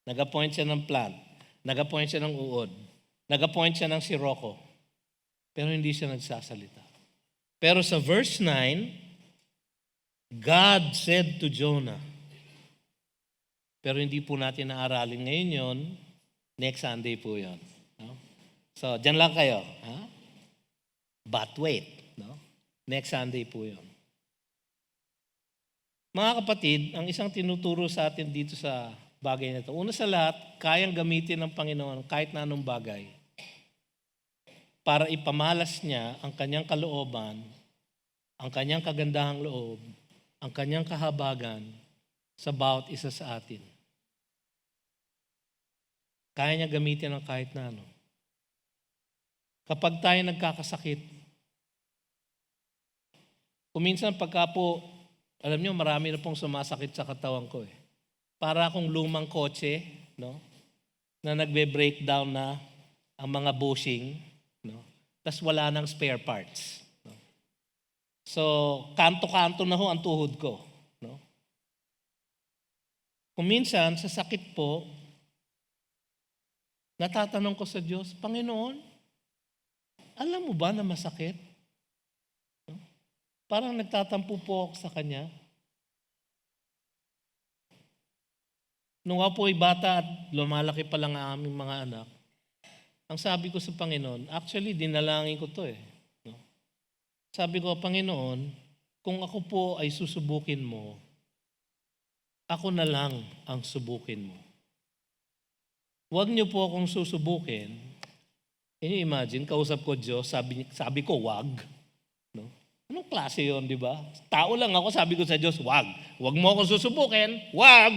nag-appoint siya ng plant, nag-appoint siya ng uod, nag-appoint siya ng siroko, pero hindi siya nagsasalita. Pero sa verse 9, God said to Jonah. Pero hindi po natin naaralin ngayon yon. Next Sunday po yon. No? So, dyan lang kayo. Ha? But wait. No? Next Sunday po yon. Mga kapatid, ang isang tinuturo sa atin dito sa bagay na ito, una sa lahat, kayang gamitin ng Panginoon kahit na anong bagay para ipamalas niya ang kanyang kalooban, ang kanyang kagandahang loob, ang kanyang kahabagan sa bawat isa sa atin. Kaya niya gamitin ang kahit na ano. Kapag tayo nagkakasakit, kuminsan pagka po, alam niyo, marami na pong sumasakit sa katawan ko eh. Para akong lumang kotse, no? Na nagbe-breakdown na ang mga bushing, no? Tas wala nang spare parts. No? So, kanto-kanto na ho ang tuhod ko. No? Kuminsan, sa sakit po, natatanong ko sa Diyos, Panginoon, alam mo ba na masakit? No? Parang nagtatampo po ako sa Kanya. Nung ako po'y bata at lumalaki pa lang ang aming mga anak, ang sabi ko sa Panginoon, actually, dinalangin ko to eh. No? Sabi ko, Panginoon, kung ako po ay susubukin mo, ako na lang ang subukin mo. Huwag niyo po akong susubukin. Can you imagine, kausap ko Diyos, sabi ko, wag. No? Anong klase yon, di ba? Tao lang ako, sabi ko sa Diyos, wag. Huwag mo akong susubukin, wag.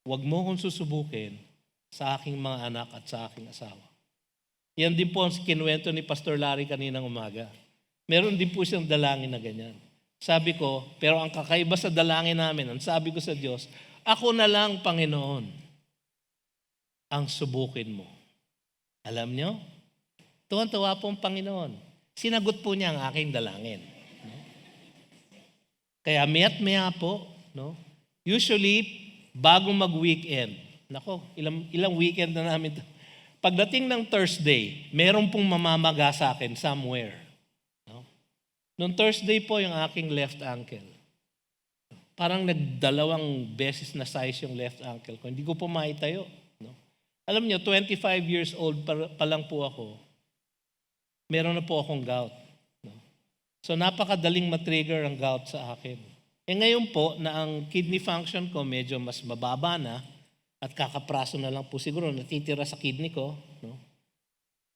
Huwag mo akong susubukin sa aking mga anak at sa aking asawa. Yan din po ang kinuwento ni Pastor Larry kaninang umaga. Meron din po siyang dalangin na ganyan. Sabi ko, pero ang kakaiba sa dalangin namin, ang sabi ko sa Diyos, ako na lang, Panginoon, ang subukin mo. Alam nyo? Tuwan-tuwa po ang Panginoon. Sinagot po niya ang aking dalangin. No? Kaya maya't maya po, no? Usually, bago mag-weekend, nako, ilang weekend na namin ito. Pagdating ng Thursday, meron pong mamamaga sa akin somewhere. No? Noong Thursday po yung aking left ankle. Parang nagdalawang beses na size yung left ankle ko. Hindi ko po maitayo. No? Alam niyo, 25 years old pa lang po ako. Meron na po akong gout. No? So napakadaling matrigger ang gout sa akin. Ngayon po na ang kidney function ko medyo mas mababa na at kakapraso na lang po siguro natitira sa kidney ko. No?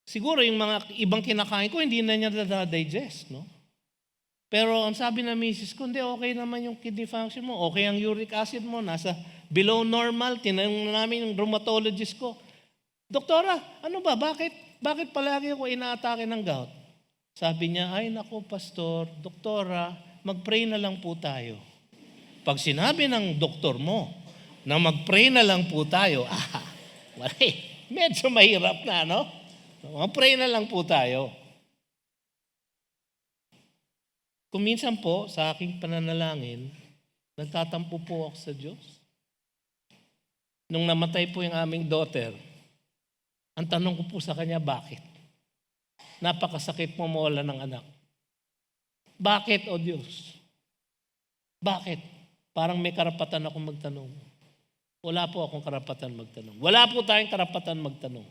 Siguro yung mga ibang kinakain ko hindi na niya na-digest. No? Pero ang sabi na misis ko, hindi, okay naman yung kidney function mo. Okay ang uric acid mo, nasa below normal. Tinanong namin yung rheumatologist ko, Doktora, ano ba? Bakit palagi ako inaatake ng gout? Sabi niya, ay nako pastor, doktora, mag-pray na lang po tayo. Pag sinabi ng doktor mo na mag-pray na lang po tayo, medyo mahirap na, no? Mag-pray na lang po tayo. Kung minsan po, sa aking pananalangin, nagtatampo po ako sa Diyos. Nung namatay po yung aming daughter, ang tanong ko po sa kanya, bakit? Napakasakit mo mawala ng anak. Bakit, O Diyos? Bakit? Parang may karapatan akong magtanong. Wala po akong karapatan magtanong. Wala po tayong karapatan magtanong.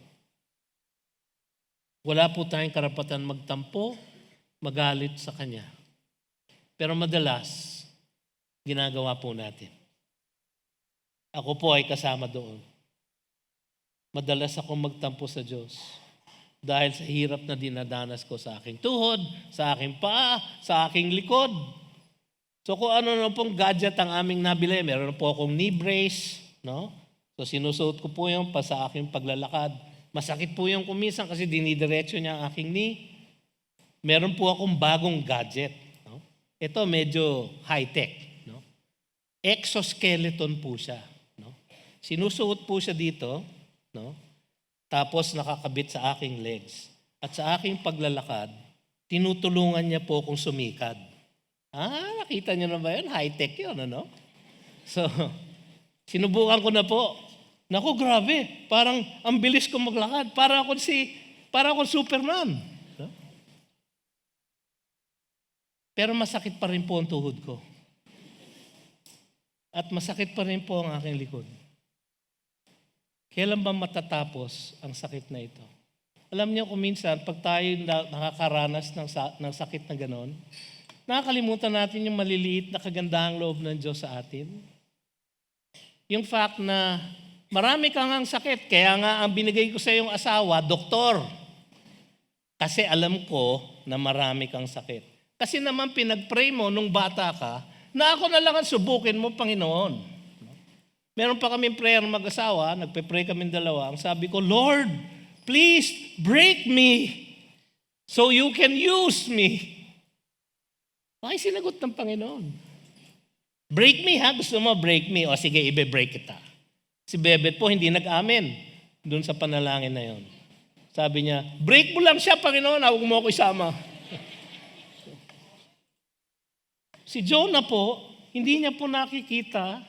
Wala po tayong karapatan magtampo, magalit sa Kanya. Pero madalas, ginagawa po natin. Ako po ay kasama doon. Madalas ako magtampo sa Diyos dahil sa hirap na dinadanas ko sa aking tuhod, sa aking paa, sa aking likod. So kung ano na pong gadget ang aming nabili, meron po akong knee brace, no? So sinusuot ko po yung pa sa aking paglalakad. Masakit po yung kumisan kasi dinidiretso niya ang aking knee. Meron po akong bagong gadget. Ito medyo high-tech. No? Exoskeleton po siya. No? Sinusuot po siya dito, no? Tapos nakakabit sa aking legs. At sa aking paglalakad, tinutulungan niya po akong sumikad. Nakita niyo na ba yun? High-tech yun, ano? So, sinubukan ko na po. Naku, grabe. Parang ang bilis ko maglakad. Para akong Superman. Pero masakit pa rin po ang tuhod ko. At masakit pa rin po ang aking likod. Kailan ba matatapos ang sakit na ito? Alam niyo kung minsan, pag tayo nakakaranas ng sakit na ganon, nakakalimutan natin yung maliliit na kagandahang loob ng Diyos sa atin. Yung fact na marami kang ang sakit, kaya nga ang binigay ko sa iyong asawa, doktor. Kasi alam ko na marami kang sakit. Kasi naman pinag-pray mo nung bata ka, na ako na lang ang subukin mo, Panginoon. Meron pa kaming prayer mag-asawa, nagpe-pray kaming dalawa. Ang sabi ko, Lord, please break me so you can use me. Ay, sinagot ng Panginoon. Break me ha, gusto mo break me. O sige, ibe-break kita. Si Bebet po hindi nag-amen doon sa panalangin na yon. Sabi niya, break mo lang siya, Panginoon, huwag mo ako isama. Si Jonah po, hindi niya po nakikita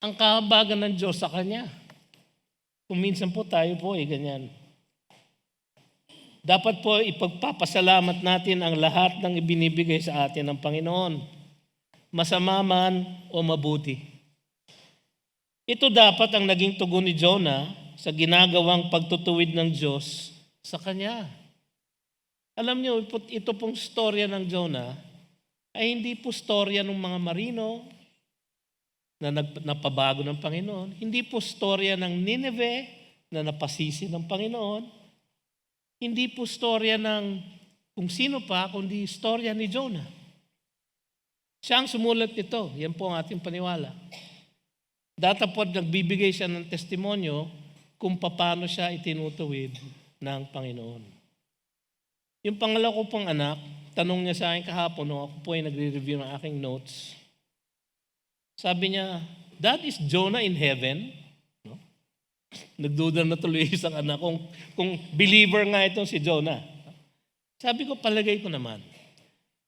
ang kahabagan ng Diyos sa kanya. Kung minsan po tayo po ganyan. Dapat po ipagpapasalamat natin ang lahat ng ibinibigay sa atin ng Panginoon. Masama man o mabuti. Ito dapat ang naging tugon ni Jonah sa ginagawang pagtutuwid ng Diyos sa kanya. Alam niyo, ito pong storya ng Jonah ay hindi po storya ng mga marino na napabago ng Panginoon. Hindi po storya ng Nineveh na napasisi ng Panginoon. Hindi po storya ng kung sino pa, kundi storya ni Jonah. Siya ang sumulat nito. Yan po ang ating paniwala. Datapwat nagbibigay siya ng testimonyo kung paano siya itinutuwid ng Panginoon. Yung pangalawa ko pong anak, tanong niya sa akin kahapon nung ako po ay nagre-review ng aking notes. Sabi niya, Dad, is Jonah in heaven? No? Nagduda na tuloy isang anak kung believer nga itong si Jonah. Sabi ko, palagay ko naman.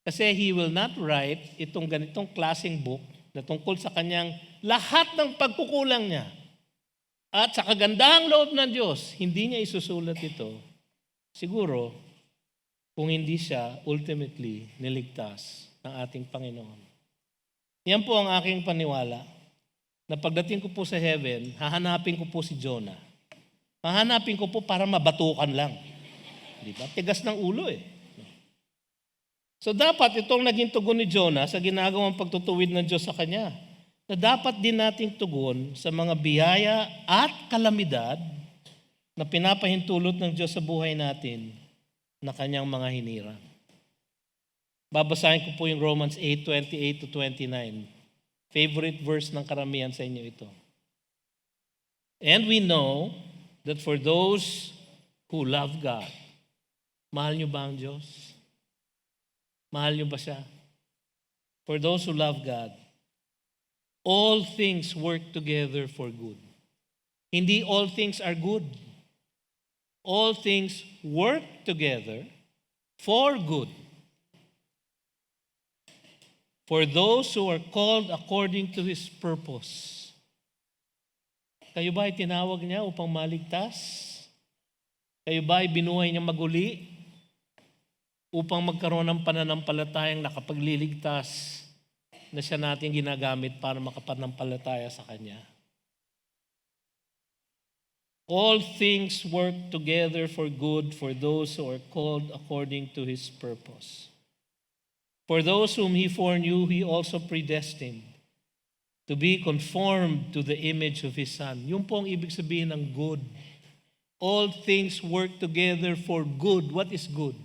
Kasi he will not write itong ganitong klaseng book na tungkol sa kanyang lahat ng pagkukulang niya. At sa kagandahang loob ng Diyos, hindi niya isusulat ito. Siguro, kung hindi siya ultimately niligtas ng ating Panginoon. Yan po ang aking paniwala, na pagdating ko po sa heaven, hahanapin ko po si Jonah. Hahanapin ko po para mabatukan lang. Di ba? Tigas ng ulo eh. So dapat itong naging tugon ni Jonah sa ginagawang pagtutuwid ng Diyos sa kanya, na dapat din nating tugon sa mga biyaya at kalamidad na pinapahintulot ng Diyos sa buhay natin na kanyang mga hinirang. Babasahin ko po yung Romans 8:28-29. Favorite verse ng karamihan sa inyo ito. And we know that for those who love God, mahal niyo ba ang Diyos? Mahal niyo ba siya? For those who love God, all things work together for good. Hindi all things are good. All things work together for good. For those who are called according to His purpose. Kayo ba ay tinawag niya upang maligtas? Kayo ba ay binuhay niya maguli upang magkaroon ng pananampalatayang nakapagliligtas na siya natin ginagamit para makapanampalataya sa Kanya? All things work together for good for those who are called according to His purpose. For those whom He foreknew, He also predestined to be conformed to the image of His Son. Yung po ang ibig sabihin ng good. All things work together for good. What is good?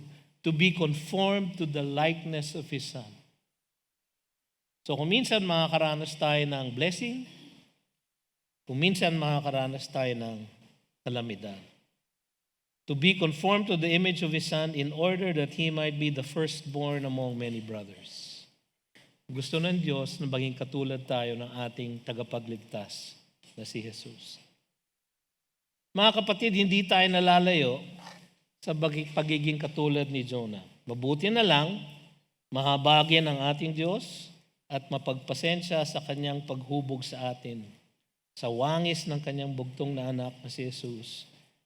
To be conformed to the likeness of His Son. So kung minsan makakaranas tayo ng blessing, kung minsan makakaranas tayo ng kalamidad. To be conformed to the image of His Son in order that He might be the firstborn among many brothers. Gusto ng Diyos na maging katulad tayo ng ating tagapagligtas na si Jesus. Mga kapatid, hindi tayo nalalayo sa pagiging katulad ni Jonah. Mabuti na lang, mahabagin ang ating Diyos at mapagpasensya sa Kanyang paghubog sa atin, sa wangis ng Kanyang bugtong na anak na si Jesus,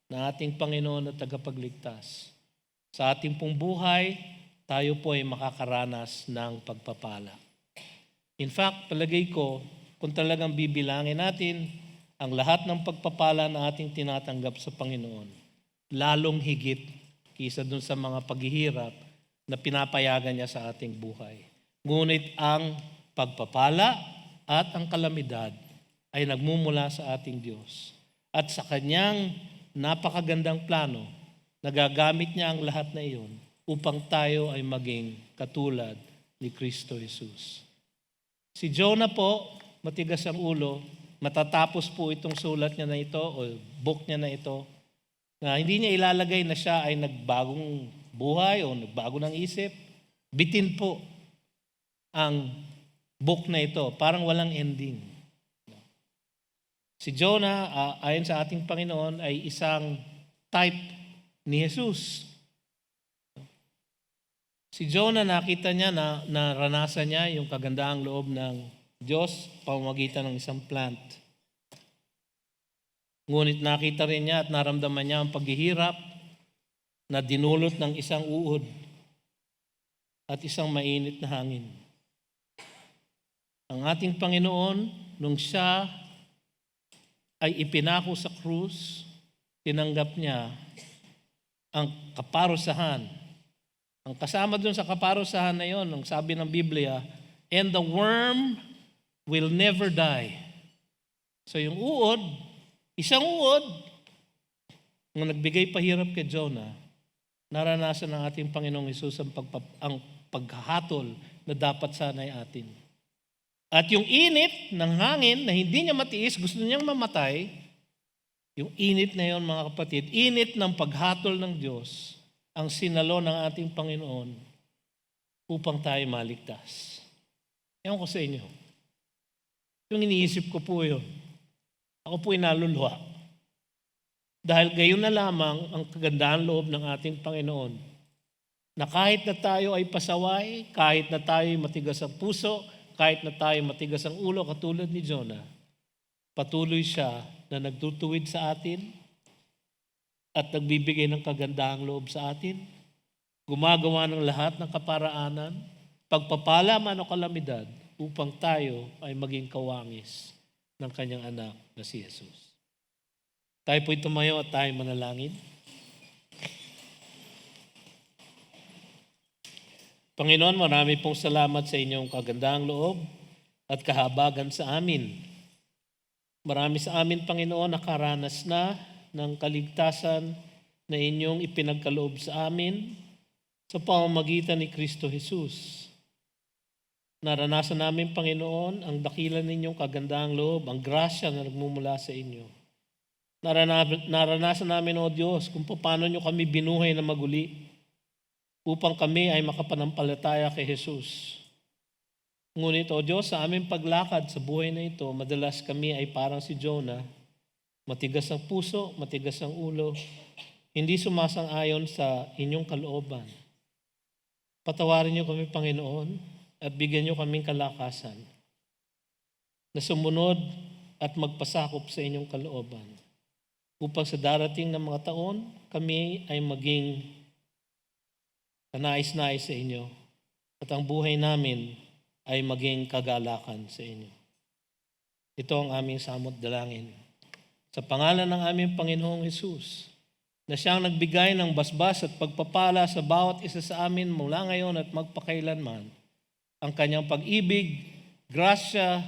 na ating Panginoon at tagapagligtas. Sa ating pong buhay, tayo po ay makakaranas ng pagpapala. In fact, palagay ko, kung talagang bibilangin natin ang lahat ng pagpapala na ating tinatanggap sa Panginoon, lalong higit kaysa dun sa mga paghihirap na pinapayagan niya sa ating buhay. Ngunit ang pagpapala at ang kalamidad ay nagmumula sa ating Diyos. At sa Kanyang napakagandang plano, nagagamit niya ang lahat na iyon upang tayo ay maging katulad ni Kristo Jesus. Si Jonah po, matigas ang ulo, matatapos po itong sulat niya na ito o book niya na ito, na hindi niya ilalagay na siya ay nagbagong buhay o nagbago ng isip. Bitin po ang book na ito, parang walang ending. Si Jonah, ayon sa ating Panginoon, ay isang type ni Jesus. Si Jonah, nakita niya na naranasan niya yung kagandahang loob ng Diyos pamamagitan ng isang plant. Ngunit nakita rin niya at naramdaman niya ang paghihirap na dinulot ng isang uod at isang mainit na hangin. Ang ating Panginoon, nung siya ay ipinako sa krus, tinanggap niya ang kaparusahan. Ang kasama dun sa kaparusahan na yon, ang sabi ng Biblia, and the worm will never die. So yung uod, isang uod, nung nagbigay pahirap kay Jonah, naranasan ng ating Panginoong Hesus ang paghahatol na dapat sana'y atin. At yung init ng hangin na hindi niya matiis, gusto niyang mamatay, yung init na yon, mga kapatid, init ng paghatol ng Diyos, ang sinalo ng ating Panginoon upang tayo maligtas. Ewan ko sa inyo. Yung iniisip ko po yun. Ako po inaluluha. Dahil gayon na lamang ang kagandahan loob ng ating Panginoon na kahit na tayo ay pasaway, kahit na tayo ay matigas ang puso, kahit na tayo matigas ang ulo katulad ni Jonah, patuloy siya na nagtutuwid sa atin at nagbibigay ng kagandahang loob sa atin gumagawa ng lahat ng kaparaanan, pagpapala man o kalamidad, upang tayo ay maging kawangis ng kanyang anak na si Jesus. Tayo po'y tumayo at tayo manalangin. Panginoon, marami pong salamat sa inyong kagandahang loob at kahabagan sa amin. Marami sa amin, Panginoon, nakaranas na ng kaligtasan na inyong ipinagkaloob sa amin sa pamamagitan ni Kristo Jesus. Naranasan namin, Panginoon, ang dakilan ninyong kagandahang loob, ang grasya na nagmumula sa inyo. Naranasan namin, O Diyos, kung paano nyo kami binuhay na maguli upang kami ay makapanampalataya kay Jesus. Ngunit, O Diyos, sa aming paglakad sa buhay na ito, madalas kami ay parang si Jonah, matigas ang puso, matigas ang ulo, hindi sumasang-ayon sa inyong kalooban. Patawarin niyo kami, Panginoon, at bigyan niyo kaming kalakasan na sumunod at magpasakop sa inyong kalooban upang sa darating na mga taon, kami ay maging kanais-nais sa inyo at ang buhay namin ay maging kagalakan sa inyo. Ito ang aming samot dalangin. Sa pangalan ng aming Panginoong Hesus, na siyang nagbigay ng basbas at pagpapala sa bawat isa sa amin mula ngayon at magpakailanman, ang kanyang pag-ibig, grasya,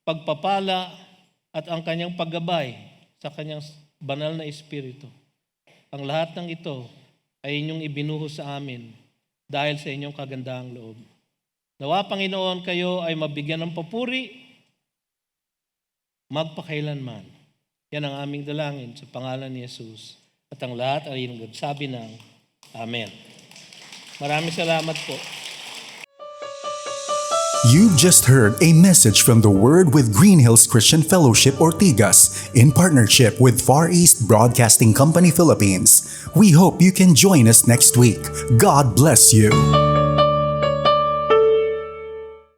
pagpapala at ang kanyang paggabay sa kanyang banal na Espiritu. Ang lahat ng ito ay inyong ibinuhos sa amin dahil sa inyong kagandahang loob. Nawa, Panginoon, kayo ay mabigyan ng papuri magpakailanman. Yan ang aming dalangin sa pangalan ni Jesus. At ang lahat ay nagsabi ng Amen. Maraming salamat po. You've just heard a message from the Word with Green Hills Christian Fellowship Ortigas in partnership with Far East Broadcasting Company Philippines. We hope you can join us next week. God bless you.